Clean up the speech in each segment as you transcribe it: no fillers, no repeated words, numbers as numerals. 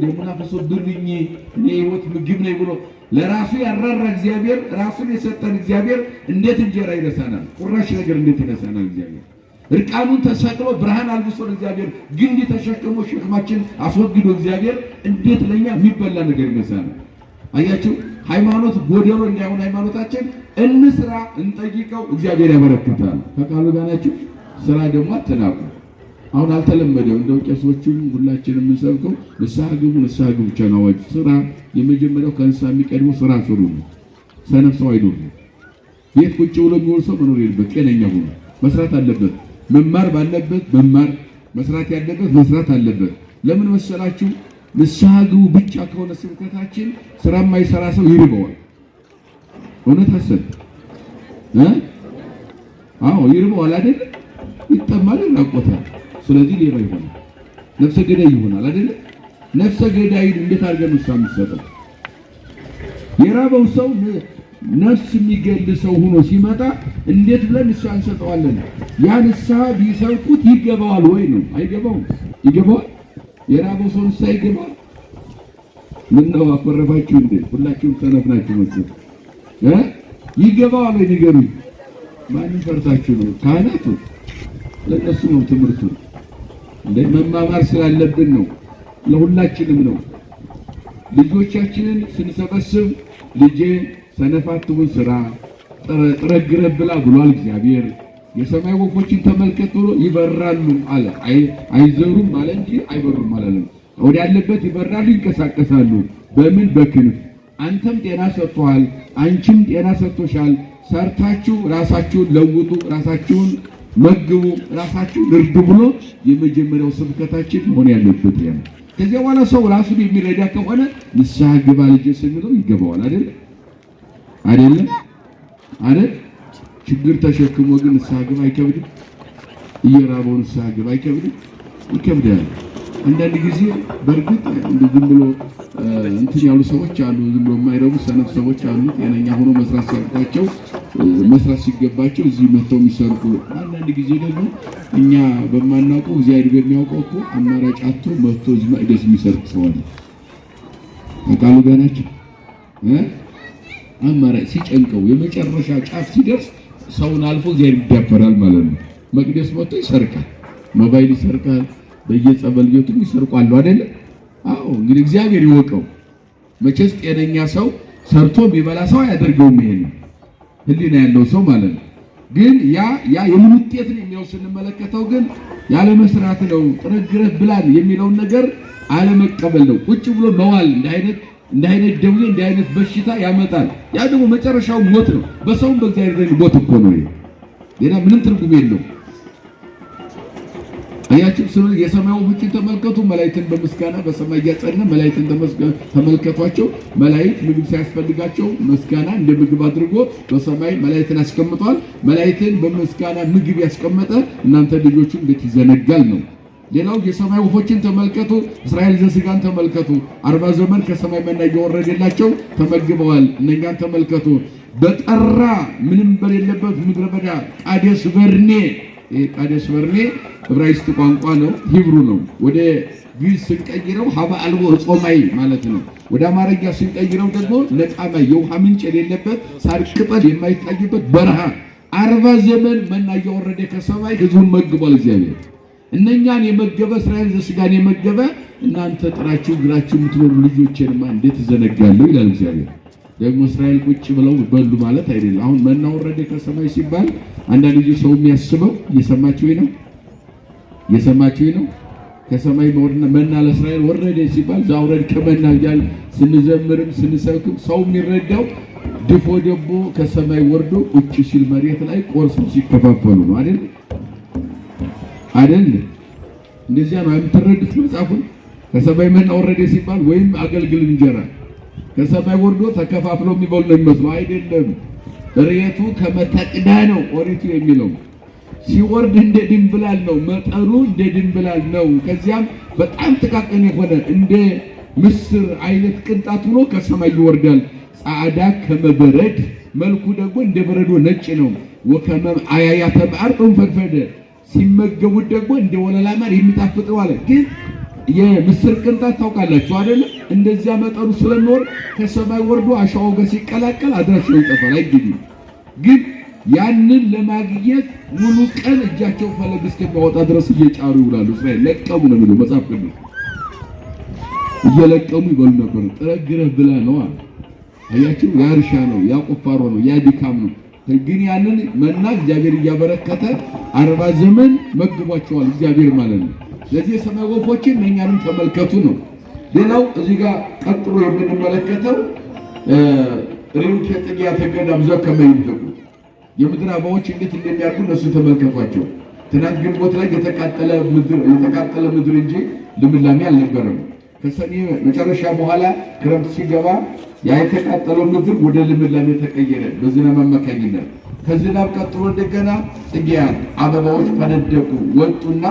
ደሙና ፈሶ ድርኝ ለህይወት ምግብ ነው ብሎ ለራሱ ያራራ እግዚአብሔር ራሱን የሰጠን እግዚአብሔር እንዴት እንጀራ ይረሳናል? ቁራሽ ነገር እንዴት ይረሳናል? እግዚአብሔር እርቃኑን ተሰቅሎ ብርሃን አልብሶን እግዚአብሔር ግንድ ተሸክሞ ሸክማችን አስወግዶ እግዚአብሔር እንዴት ለኛ የሚበላ ነገር ይረሳናል? አያችሁ፣ ሃይማኖት ጎደሎ እንዳይሆን ሃይማኖታችን እንስራ እንጠይቀው እግዚአብሔር ያበረክታል። ከቃሉ ጋር ናችሁ። ስራ ደግሞ አትናቁ። አሁን አልተለመደም። እንደው ቄሶቹም ሁላችንም የምንሰብከው ንስሐ ግቡ ብቻ ነው። ስራ የመጀመሪያው ከንስሐ የሚቀድመው ስራ ስሩ ነው። ሰነፍ ሰው አይኖር። የት ቁጭ ብሎ የሚውል ሰው መኖር የለበት። ጤነኛ ሆኖ መስራት አለበት። መማር ባለበት መማር፣ መስራት ያለበት መስራት አለበት። ለምን መሰላችሁ? ንስሐ ግቡ ብቻ ከሆነ ስብከታችን ስራ የማይሰራ ሰው ይርበዋል። እውነት ሐሰት አዎ ይርበዋል አይደል? ይጠማል፣ ይራቆታል። ስለዚህ ሌባ ይሆናል፣ ነፍሰ ገዳይ ይሆናል አይደል? ነፍሰ ገዳይ እንዴት አድርገን ንስሐ የምንሰጠው? የራበው ሰው ነፍስ የሚገል ሰው ሆኖ ሲመጣ እንዴት ብለን ንስሐ እንሰጠዋለን? ያ ንስሐ ቢሰብኩት ይገባዋል ወይ ነው? አይገባውም። ይገባዋል? የራበው ሰው ንስሐ ይገባዋል? ምን ነው አቆረባችሁ እንዴ? ሁላችሁም ሰነፍ ናችሁ መሰለኝ። ይገባዋል ወይ ንገሩኝ። ማንን ፈርታችሁ ነው? ካህናቱ ለነሱ ነው ትምህርቱ። እንደ መማማር ስላለብን ነው፣ ለሁላችንም ነው። ልጆቻችንን ስንሰበስብ ልጄ ሰነፍ አትሁን ስራ ጥረግረህ ብላ ብሏል እግዚአብሔር። የሰማይ ወፎችን ተመልከት ብሎ ይበራሉ አለ። አይዘሩም አለ እንጂ አይበሩም አላለም። ወደ ያለበት ይበራሉ፣ ይንቀሳቀሳሉ። በምን? በክንፍ። አንተም ጤና ሰጥቷል፣ አንቺም ጤና ሰጥቶሻል። ሰርታችሁ ራሳችሁን ለውጡ፣ ራሳችሁን መግቡ፣ ራሳችሁን እርዱ ብሎ የመጀመሪያው ስብከታችን መሆን ያለበት ያ። ከዚያ በኋላ ሰው ራሱን የሚረዳ ከሆነ ንስሐ ግባ ልጄ ስንለው ይገባዋል አይደል? አይደል? ችግር ተሸክሞ ግን ንስሐ ግባ አይከብድም? እየራበው ንስሐ ግባ አይከብድም? ይከብዳል። አንዳንድ ጊዜ በእርግጥ ዝም ብሎ እንትን ያሉ ሰዎች አሉ፣ ዝም ብሎ የማይረቡ ሰነፍ ሰዎች አሉ። ጤነኛ ሆኖ መስራት ሲያቅታቸው መስራት ሲገባቸው እዚህ መጥተው የሚሰርቁ። አንዳንድ ጊዜ ደግሞ እኛ በማናውቀው እግዚአብሔር በሚያውቀው እኮ አማራጭ አጥቶ መጥቶ እዚህ መቅደስ የሚሰርቅ ሰው አለ። አቃሉ ጋር ናቸው። አማራጭ ሲጨንቀው የመጨረሻ ጫፍ ሲደርስ ሰውን አልፎ እግዚአብሔር ይዳፈራል ማለት ነው። መቅደስ መጥቶ ይሰርቃል፣ ሞባይል ይሰርቃል፣ በየጸበል ቤቱም ይሰርቋሉ አይደል? አዎ እንግዲህ እግዚአብሔር ይወቀው። መቼስ ጤነኛ ሰው ሰርቶ ቢበላ ሰው አያደርገውም። ይሄን ህሊና ያለው ሰው ማለት ነው። ግን ያ የምን ውጤት ነው የሚለው ስንመለከተው ግን ያለ መስራት ነው። ጥረግረህ ብላን የሚለውን ነገር አለመቀበል ነው። ቁጭ ብሎ መዋል እንደ አይነት ደዌ እንደ አይነት በሽታ ያመጣል። ያ ደግሞ መጨረሻው ሞት ነው። በሰውም በእግዚአብሔር ዘንድ ሞት እኮ ነው። ሌላ ምንም ትርጉም የለው። አያችሁ፣ ስለዚህ የሰማይ ወፎችን ተመልከቱ። መላእክትን በምስጋና በሰማይ ያጸና መላእክትን ተመልከቷቸው። መላእክት ምግብ ሳያስፈልጋቸው ምስጋና እንደ ምግብ አድርጎ በሰማይ መላእክትን አስቀምጧል። መላእክትን በምስጋና ምግብ ያስቀመጠ እናንተ ልጆቹን እንዴት ይዘነጋል ነው። ሌላው የሰማይ ወፎችን ተመልከቱ። እስራኤል ዘሥጋን ተመልከቱ። 40 ዘመን ከሰማይ መና እየወረደላቸው ተመግበዋል። እነኛን ተመልከቱ። በጠራ ምንም በሌለበት ምድረ በዳ ቃዴስ በርኔ ዕብራይስጥ ቋንቋ ነው፣ ሂብሩ ነው። ወደ ግዕዝ ስንቀይረው ሀበ አልቦ ጾማይ ማለት ነው። ወደ አማርኛ ስንቀይረው ደግሞ ነጣማይ የውሃ ምንጭ የሌለበት ሳር ቅጠል የማይታይበት በረሃ 40 ዘመን መና እያወረደ ከሰማይ ሕዝቡን መግቧል እግዚአብሔር። እነኛን የመገበ እስራኤል ዘሥጋን የመገበ እናንተ ጥራችሁ ግራችሁ የምትኖሩ ልጆቼንማ እንዴት እዘነጋለሁ ይላል እግዚአብሔር። ደግሞ እስራኤል ቁጭ ብለው በሉ ማለት አይደለም። አሁን መና ወረደ ከሰማይ ሲባል አንዳንድ ጊዜ ሰው የሚያስበው እየሰማችሁ ነው። ከሰማይ መና ለእስራኤል ወረደ ሲባል ዛውረድ ከመና እያል ስንዘምርም ስንሰብክም ሰው የሚረዳው ድፎ ደቦ ከሰማይ ወርዶ ቁጭ ሲል መሬት ላይ ቆርሰው ሲከፋፈሉ ነው አይደል? እንደዚያ ነው የምትረዱት መጽሐፉን። ከሰማይ መና ወረደ ሲባል ወይም አገልግል እንጀራ ከሰማይ ወርዶ ተከፋፍሎ የሚበሉ ነው የሚመስለው። አይደለም። ርየቱ ከመተቅዳ ነው ኦሪቱ የሚለው። ሲወርድ እንደ ድንብላል ነው፣ መጠኑ እንደ ድንብላል ነው። ከዚያም በጣም ጥቃቅን የሆነ እንደ ምስር አይነት ቅንጣት ሆኖ ከሰማይ ይወርዳል። ጻዕዳ ከመበረድ መልኩ ደግሞ እንደ በረዶ ነጭ ነው። ወከመ አያያተ ማር ፈድፈደ ሲመገቡት ደግሞ እንደ ወለላ ማር የሚጣፍጠው አለ። ግን የምስር ቅንጣት ታውቃላችሁ አይደል? እንደዚያ መጠኑ ስለኖር ከሰማይ ወርዶ አሻዋው ጋር ሲቀላቀል አድራሻው ይጠፋል፣ አይገኝም። ግን ያንን ለማግኘት ሙሉ ቀን እጃቸው ፈለግ እስከሚያወጣ ድረስ እየጫሩ ይውላሉ። እስራኤል ለቀሙ ነው የሚለው መጽሐፍ ቅዱስ። እየለቀሙ ይበሉ ነበር። ጥረግረህ ብላ ነው አለ። አያችሁ፣ ያ እርሻ ነው፣ ያ ቁፋሮ ነው፣ ያ ድካም ነው። ግን ያንን መና እግዚአብሔር እያበረከተ 40 ዘመን መግቧቸዋል እግዚአብሔር ማለት ነው። ስለዚህ የሰማይ ወፎችን እኛንም ተመልከቱ ነው። ሌላው እዚህ ጋር ቀጥሎ የምንመለከተው ሪውት የጥጊያ ተገዳም ዘከመ ይልቁ የምድር አበቦች እንዴት እንደሚያድጉ እነሱ ተመልከቷቸው። ትናንት ግንቦት ላይ የተቃጠለ ምድር እንጂ ልምላሜ አልነበረም። ከሰኔ መጨረሻ በኋላ ክረምት ሲገባ ያ የተቃጠለው ምድር ወደ ልምላሜ ተቀየረ በዝናብ አማካኝነት። ከዝናብ ቀጥሎ እንደገና ጽጌያት አበባዎች ፈነደቁ ወጡና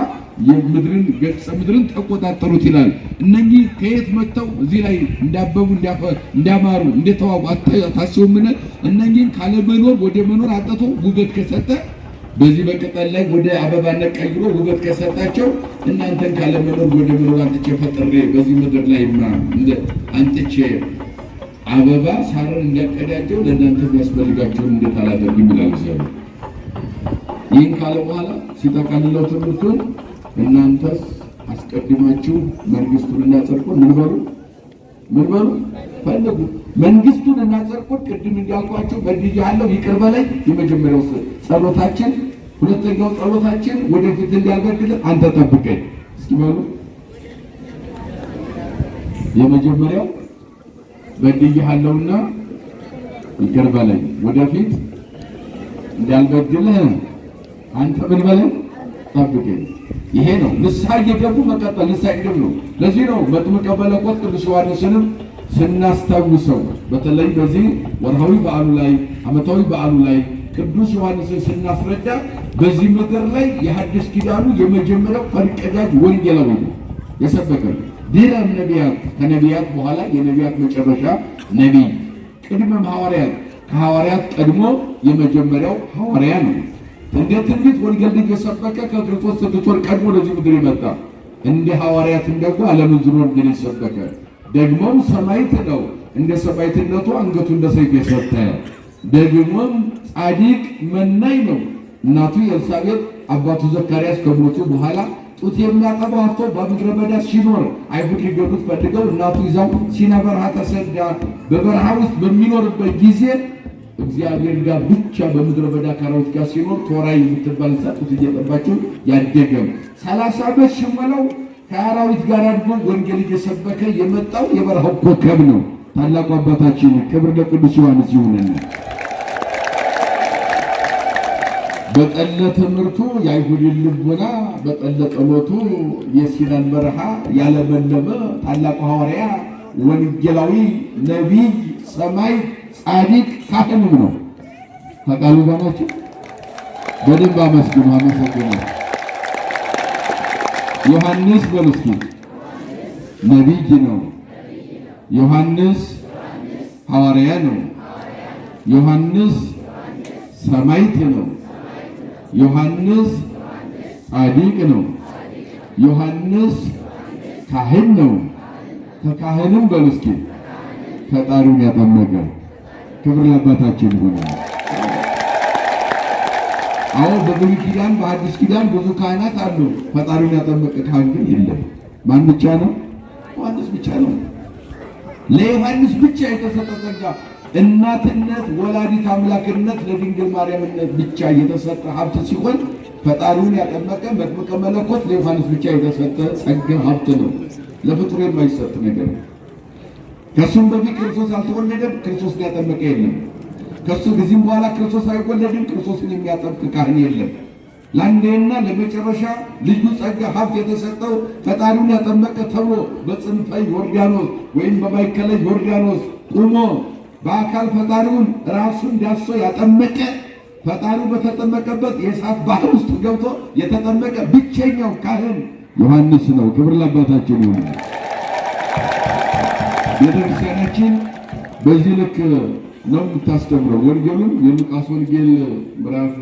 የምድርን ገጽ ምድርን ተቆጣጠሩት ይላል። እነኚህ ከየት መጥተው እዚህ ላይ እንዳበቡ እንዳማሩ እንደተዋቡ ታስቡምን? እነኚህን ካለመኖር ወደ መኖር አጥቶ ውበት ከሰጠ በዚህ በቅጠል ላይ ወደ አበባነት ቀይሮ ውበት ከሰጣቸው እናንተን ካለመኖር ወደ መኖር አንጥቼ ፈጥሬ በዚህ ምድር ላይ እንደ አንጥቼ አበባ ሳርን እንዲያቀዳጀው ለእናንተ የሚያስፈልጋቸውን እንዴት አላደርግም ይላል እግዚአብሔር። ይህን ካለ በኋላ ሲጠቃልለው ትምህርቱን እናንተስ አስቀድማችሁ መንግስቱንና ጽድቁን ምን በሉ ፈልጉ። መንግስቱንና ጽድቁን ቅድም እንዳልኳችሁ በድያለሁ ይቅር በለኝ የመጀመሪያው ጸሎታችን። ሁለተኛው ጸሎታችን ወደፊት እንዲያልበድል አንተ ጠብቀኝ። እስኪ በሉ የመጀመሪያው በድያለሁና ይቅር በለኝ ወደፊት እንዳልበድልህ አንተ ምን በለኝ ጠብቀኝ። ይሄ ነው ንስሐ እየገቡ መቀጠል። ንስሐ ይገቡ ነው። ለዚህ ነው መጥምቀ መለኮት ቅዱስ ዮሐንስንም ስናስታውሰው በተለይ በዚህ ወርሃዊ በዓሉ ላይ ዓመታዊ በዓሉ ላይ ቅዱስ ዮሐንስን ስናስረዳ በዚህ ምድር ላይ የሐዲስ ኪዳኑ የመጀመሪያው ፈርቀዳጅ ወንጌላዊ ነው የሰበከው። ድህረ ነቢያት ከነቢያት በኋላ የነቢያት መጨረሻ ነቢይ፣ ቅድመ ሐዋርያት ከሐዋርያት ቀድሞ የመጀመሪያው ሐዋርያ ነው። እንደ ትንቢት ወንጌል እየሰበከ ከክርስቶስ 6 ወር ቀድሞ ለዚህ ምድር ይመጣ። እንደ ሐዋርያት ደግሞ ዓለምን ዙሮ ወንጌል ይሰበከ። ደግሞም ሰማዕት ነው። እንደ ሰማዕትነቱ አንገቱ እንደ ሰይፍ የሰጠ ደግሞም ጻድቅ መናኝ ነው። እናቱ ኤልሳቤጥ አባቱ ዘካርያስ ከሞቱ በኋላ ጡት የሚያጠባው አጥቶ በምድረ በዳ ሲኖር አይሁድ ሊገሉት ፈልገው እናቱ ይዛው ሲና በረሃ ተሰዳ በበረሃ ውስጥ በሚኖርበት ጊዜ እግዚአብሔር ጋር ብቻ በምድረ በዳ ከአራዊት ጋር ሲኖር ቶራይ የምትባል ጡት እየጠባችው ያደገው 30 ዓመት ሲሞላው ከአራዊት ጋር አድጎ ወንጌል እየሰበከ የመጣው የበረሃው ኮከብ ነው ታላቁ አባታችን። ክብር ለቅዱስ ዮሐንስ ይሁንና በጠለ ትምህርቱ የአይሁድን ልቦና በጠለ ጸሎቱ የሲናን በረሃ ያለመለመ ታላቁ ሐዋርያ ወንጌላዊ ነቢይ ሰማይ ጻድቅ ካህንም ነው። ከቃሉ ጋር ናቸው። በደንብ አመስግኑ። አመሰግኑ። ዮሐንስ በመስኪ ነቢይ ነው። ዮሐንስ ሐዋርያ ነው። ዮሐንስ ሰማዕት ነው። ዮሐንስ ጻድቅ ነው። ዮሐንስ ካህን ነው። ከካህንም በመስኪ ፈጣሪውን ያጠመቀ ክብር ለአባታችን ይሁን። አሁን በብሉይ ኪዳን በአዲስ ኪዳን ብዙ ካህናት አሉ። ፈጣሪውን ያጠመቀ ካህን ግን የለም። ማን ብቻ ነው? ዮሐንስ ብቻ ነው። ለዮሐንስ ብቻ የተሰጠ ጸጋ እናትነት፣ ወላዲት አምላክነት ለድንግል ማርያምነት ብቻ የተሰጠ ሀብት ሲሆን ፈጣሪውን ያጠመቀ መጥምቀ መለኮት ለዮሐንስ ብቻ የተሰጠ ጸጋ ሀብት ነው። ለፍጡር የማይሰጥ ነገር ነው። ከሱም በፊት ክርስቶስ አልተወለደም። ክርስቶስን ያጠመቀ የለም። ከሱ ጊዜም በኋላ ክርስቶስ አይወለድም። ክርስቶስን የሚያጠምቅ ካህን የለም። ለአንዴና ለመጨረሻ ልዩ ጸጋ ሀብት የተሰጠው ፈጣሪውን ያጠመቀ ተብሎ በጽንፈ ዮርዳኖስ ወይም በማዕከላዊ ዮርዳኖስ ቁሞ በአካል ፈጣሪውን ራሱን ዳሶ ያጠመቀ ፈጣሪው በተጠመቀበት የእሳት ባህር ውስጥ ገብቶ የተጠመቀ ብቸኛው ካህን ዮሐንስ ነው። ክብር ለአባታችን ይሁን። ቤተክርስቲያናችን በዚህ ልክ ነው የምታስተምረው። ወንጌሉን የሉቃስ ወንጌል ምዕራፍ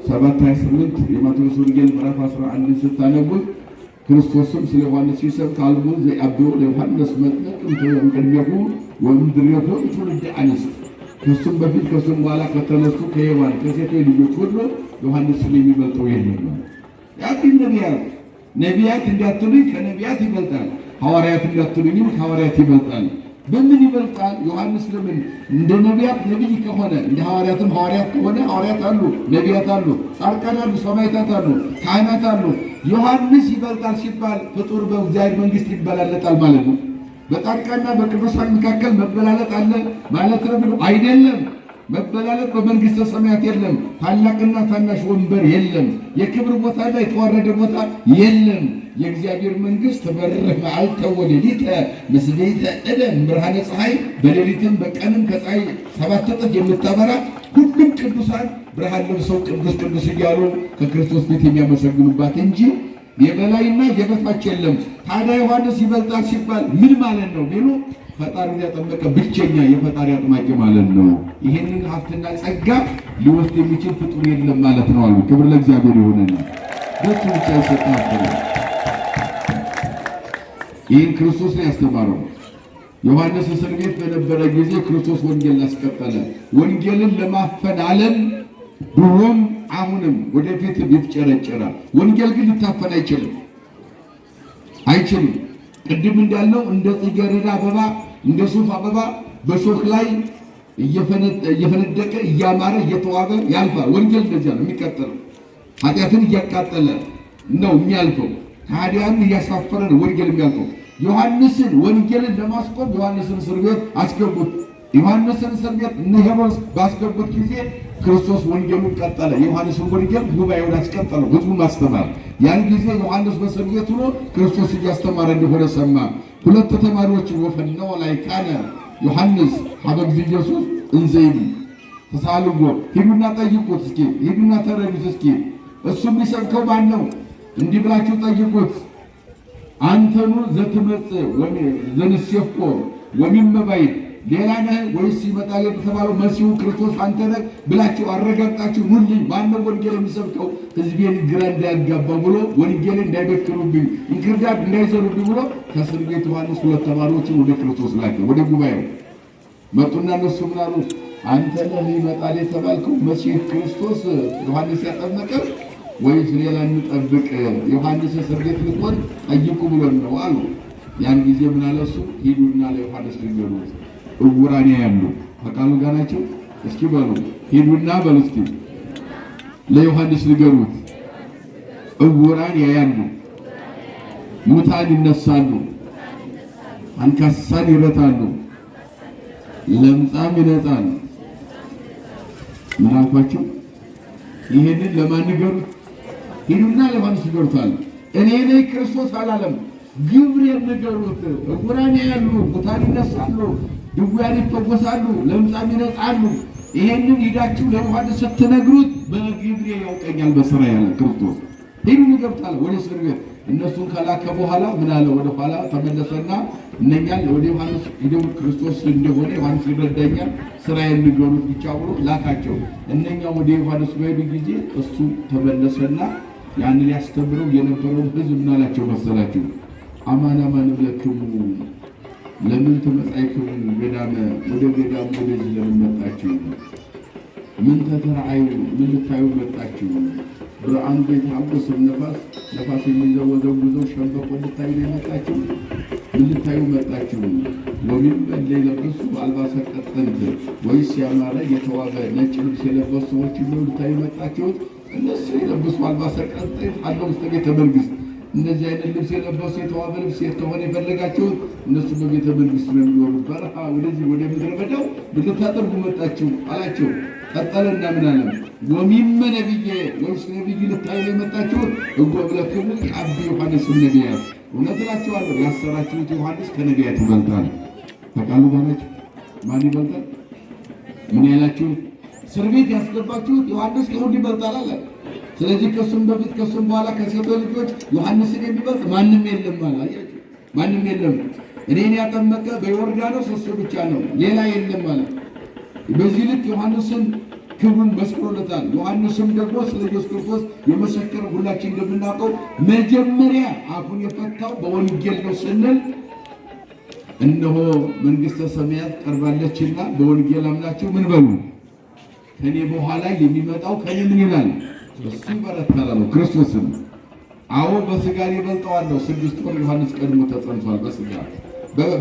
7:28 የማቴዎስ ወንጌል ምዕራፍ 11 ስታነቡት ክርስቶስም ስለ ዮሐንስ ሲሰብክ አልቦ ዘአብዮ ለዮሐንስ መጥምቅ እምቅድሜሁ ወእምድሬሁ ትውልደ አንስት ከሱም በፊት ከሱም በኋላ ከተነሱ ከሔዋን ከሴቶች ልጆች ሁሉ ዮሐንስን የሚበልጠው የለም። ያቂም ነቢያት እንዳትሉኝ ከነቢያት ይበልጣል፣ ሐዋርያት እንዳትሉኝም ከሐዋርያት ይበልጣል። በምን ይበልጣል? ዮሐንስ ለምን እንደ ነቢያት ነቢይ ከሆነ እንደ ሐዋርያትም ሐዋርያት ከሆነ ሐዋርያት አሉ፣ ነቢያት አሉ፣ ጻድቃን አሉ፣ ሰማዕታት አሉ፣ ካህናት አሉ። ዮሐንስ ይበልጣል ሲባል ፍጡር በእግዚአብሔር መንግሥት ይበላለጣል ማለት ነው። በጻድቃንና በቅዱሳን መካከል መበላለጥ አለ ማለት ነው አይደለም። መበላለጥ በመንግሥተ ሰማያት የለም። ታላቅና ታናሽ ወንበር የለም። የክብር ቦታና የተዋረደ ቦታ የለም። የእግዚአብሔር መንግሥት በርህ መዓልተ ወሌሊተ ምስሌተ ዕለም ብርሃነ ፀሐይ በሌሊትም በቀንም ከፀሐይ 7 እጥፍ የምታበራ ሁሉም ቅዱሳን ብርሃን ለብሰው ቅዱስ ቅዱስ እያሉ ከክርስቶስ ፊት የሚያመሰግኑባት እንጂ የበላይና የበታች የለም። ታዲያ ዮሐንስ ይበልጣል ሲባል ምን ማለት ነው ቢሉ ፈጣሪን ያጠመቀ ብቸኛ የፈጣሪ አጥማቂ ማለት ነው። ይህንን ሀብትና ጸጋ ሊወስድ የሚችል ፍጡር የለም ማለት ነው አሉ። ክብር ለእግዚአብሔር ይሁንና በሱ ብቻ ይሰጣል። ይህን ክርስቶስ ነው ያስተማረው። ዮሐንስ እስር ቤት በነበረ ጊዜ ክርስቶስ ወንጌል አስቀጠለ። ወንጌልን ለማፈን ዓለም ድሮም አሁንም ወደፊት ይፍጨረጨራል። ወንጌል ግን ሊታፈን አይችልም። ቅድም እንዳለው እንደ ጽጌረዳ አበባ እንደ ሱፍ አበባ በሾህ ላይ እየፈነደቀ እያማረ እየተዋበ ያልፋል። ወንጌል እንደዚያ ነው የሚቀጥለው። ኃጢአትን እያቃጠለ ነው የሚያልፈው። ከሃዲያን እያሳፈረ ነው ወንጌል የሚያልፈው። ዮሐንስን ወንጌልን ለማስቆም ዮሐንስን እስር ቤት አስገቡት። ዮሐንስን እስር ቤት እነ ሄሮድስ ባስገቡት ጊዜ ክርስቶስ ወንጌሉን ቀጠለ። የዮሐንስን ወንጌል ጉባኤውን አስቀጠለው፣ ህዝቡን ማስተማር። ያን ጊዜ ዮሐንስ በእስር ቤት ሆኖ ክርስቶስ እያስተማረ እንደሆነ ሰማ። ሁለት ተማሪዎችን ወፈነወ ላዕካነ ዮሐንስ ሀበ እግዚእ ኢየሱስ እንዘ ይብል ተሳልዎ፣ ሂዱና ጠይቁት እስኪ፣ ሂዱና ተረዱት እስኪ፣ እሱ የሚሰብከው ማን ነው? እንዲህ ብላችሁ ጠይቁት። አንተኑ ዘትመጽእ ዘንሴፎ ወሚመ ባዕድ፣ ሌላ ነህ ወይስ ይመጣል የተባለው መሲሁ ክርስቶስ አንተ ነህ ብላችሁ አረጋግጣችሁ ኑልኝ። ማነው ወንጌል የሚሰብከው? ሕዝቤን ግራ እንዳያጋባ ብሎ ወንጌልን እንዳይበክሉብኝ እንክርዳድ እንዳይዘሩብኝ ብሎ ከእስር ቤት ዮሐንስ ሁለት ተማሪዎችን ወደ ክርስቶስ ላከ። ወደ ጉባኤው መጡና እነሱ ምን አሉ? አንተ ነህ ይመጣል የተባልከው መሲሁ ክርስቶስ ዮሐንስ ያጠመቀ ወይስ ሌላ እንጠብቅ? ዮሐንስ እስር ቤት ልኮን ጠይቁ ብሎን ነው አሉ። ያን ጊዜ ምን አለ እሱ? ሂዱና ለዮሐንስ ንገሩት። ዕውራን ያያሉ። ከቃሉ ጋር ናቸው። እስኪ በሉ ሂዱና በሉ እስኪ ለዮሐንስ ንገሩት። ዕውራን ያያሉ፣ ሙታን ይነሳሉ፣ አንካሳን ይረታሉ፣ ለምጻም ይነጻሉ። ምን አልኳቸው? ይሄንን ለማን ንገሩት? ሂዱና ለዮሐንስ ንገሩታል። እኔ ነኝ ክርስቶስ አላለም። ግብሬን ንገሩት። ዕውራን ያያሉ፣ ሙታን ይነሳሉ፣ ድውያን ይፈወሳሉ፣ ለምጻም ይነጻሉ። ይሄንን ሂዳችሁ ለዮሐንስ ስትነግሩት በግብሬ ያውቀኛል በስራ ያለ ክርስቶስ። ሂዱ ንገሩታል ወደ እስር ቤት። እነሱን ከላከ በኋላ ምን አለ? ወደ ኋላ ተመለሰና እነኛን ወደ ዮሐንስ ሂደው ክርስቶስ እንደሆነ ዮሐንስ ይረዳኛል ስራዬን ንገሩት ብቻ ብሎ ላካቸው። እነኛ ወደ ዮሐንስ በሄዱ ጊዜ እሱ ተመለሰና ያንን ያስተምረው የነበረውን ሕዝብ ምን አላቸው መሰላችሁ? አማን አማን እብለክሙ ለምን ትመጻእክሙ ገዳመ፣ ወደ ገዳም ወደዚህ ለምን መጣችሁ? ምን ተተራአዩ፣ ምን ልታዩ መጣችሁ? ብርሃን ቤት ሐሙስ ነፋስ የሚዘወዘው ሸምበቆ ልታዩ መጣችሁ? ምን ልታዩ መጣችሁ? ወሚን በለ የለበሱ አልባሰ ቀጠንት፣ ወይስ ያማረ የተዋበ ነጭ ልብስ የለበሱ ሰዎች ልታዩ መጣችሁ? እነሱ የለበሱ አልባሰ ቀጠንት አለው ውስጥ ቤተ መንግሥት። እንደዚህ አይነት ልብስ የለበሱ የተዋበ ልብስ ከሆነ የፈለጋችሁት እነሱ በቤተ መንግሥት ነው የሚኖሩት። በረሃ ወደዚህ ወደ ምድረ በዳው ልታጠርጉ መጣችሁ አላቸው። ቀጠለና ምን አለ? ወሚመ ነቢየ፣ ወይስ ነቢይ ልታዩ የመጣችሁት? እጎብለክሙ የአቢ ዮሐንስ ነቢያት፣ እውነት እላችኋለሁ ያሰራችሁት ዮሐንስ ከነቢያት ይበልጣል። ከቃሉ ጋር ናችሁ። ማን ይበልጣል? ምን ያላችሁት? እስር ቤት ያስገባችሁት ዮሐንስ ከሁሉ ይበልጣል አለ። ስለዚህ ከሱም በፊት ከሱም በኋላ ከሴቶች ልጆች ዮሐንስን የሚበልጥ ማንም የለም አለ። አያችሁ፣ ማንም የለም። እኔን ያጠመቀ በዮርዳኖስ እሱ ብቻ ነው፣ ሌላ የለም አለ። በዚህ ልክ ዮሐንስን ክብሩን መስክሮለታል። ዮሐንስም ደግሞ ስለ ኢየሱስ ክርስቶስ የመሰከረ ሁላችን እንደምናውቀው መጀመሪያ አፉን የፈታው በወንጌል ነው ስንል እነሆ መንግሥተ ሰማያት ቀርባለችና በወንጌል አምናችሁ ምን በሉ ከኔ በኋላ የሚመጣው ከኔ ምን ይላል እሱ ይበረታል አለው ክርስቶስም። አዎ በሥጋ ይበልጠዋለሁ። 6 ወር ዮሐንስ ቀድሞ ተጸንሷል በሥጋ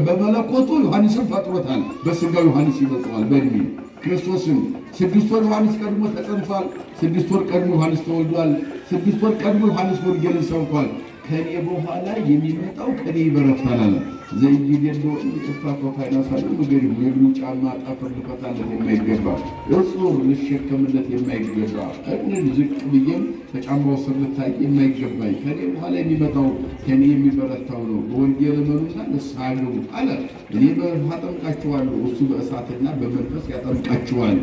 በመለኮቱ ዮሐንስን ፈጥሮታል። በሥጋው ዮሐንስ ይበልጠዋል በእድሜ ክርስቶስም 6 ወር ዮሐንስ ቀድሞ ተጸንሷል። 6 ወር ቀድሞ ዮሐንስ ተወልዷል። 6 ወር ቀድሞ ዮሐንስ ወንጌልን ሰብኳል። ከኔ በኋላ የሚመጣው ከኔ ይበረታል አለ። ዘይቤሎ ኢፍታቶ ፋይናሳሉ ነገር የብሉ ጫማ ጠፍር ልፈታለት የማይገባ እጹር ልሸከምለት የማይገባ እግርን ዝቅ ብዬም ከጫማው ስር ልታይ የማይገባኝ ከኔ በኋላ የሚመጣው ከኔ የሚበረታው ነው። በወንጌል እመኑና ንስሐ ግቡ አለ። እኔ በውሃ አጠምቃችኋለሁ፣ እሱ በእሳትና በመንፈስ ያጠምቃችኋል።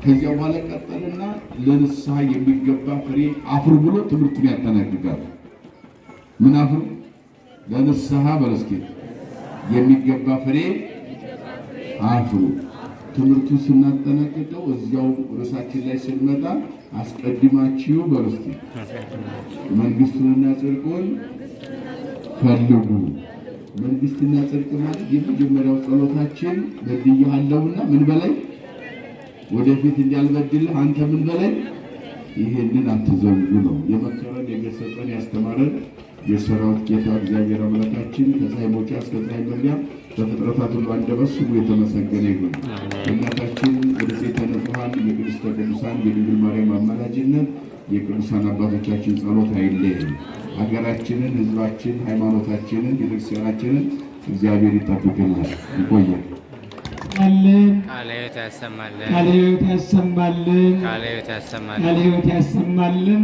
ከዚያ በኋላ ቀጠልና ለንስሐ የሚገባ ፍሬ አፍሩ ብሎ ትምህርቱን ያጠናቅቃል። ምን አፍሩ? ለንስሐ በለስኬ የሚገባ ፍሬ አፍሩ። ትምህርቱ ስናጠናቅቀው እዚያው ርዕሳችን ላይ ስንመጣ አስቀድማችሁ በለስኬ መንግሥቱንና ጽድቁን ፈልጉ። መንግሥትና ጽድቅ ማለት የመጀመሪያው ጸሎታችን በድያለሁና ምን በላይ ወደፊት እንዳልበድልህ አንተ ምን በላይ ይሄንን አትዘንጉ ነው የመከረን የገሰጸን ያስተማረን የሰራዊት ጌታ እግዚአብሔር አምላካችን ከፀሐይ መውጫ እስከ ፀሐይ መግቢያ በፍጥረታት ሁሉ አንደበት ስሙ የተመሰገነ ይሁን። እናታችን ወደሴተ ንጹሐን የቅድስተ ቅዱሳን የድንግል ማርያም አማላጅነት የቅዱሳን አባቶቻችን ጸሎት አይለየን። ሀገራችንን፣ ሕዝባችን፣ ሃይማኖታችንን፣ ቤተክርስቲያናችንን እግዚአብሔር ይጠብቅልን። ይቆየን። ቃለ ሕይወት ያሰማልን። ቃለ ሕይወት ያሰማልን። ቃለ ሕይወት ያሰማልን። ቃለ ሕይወት ያሰማልን።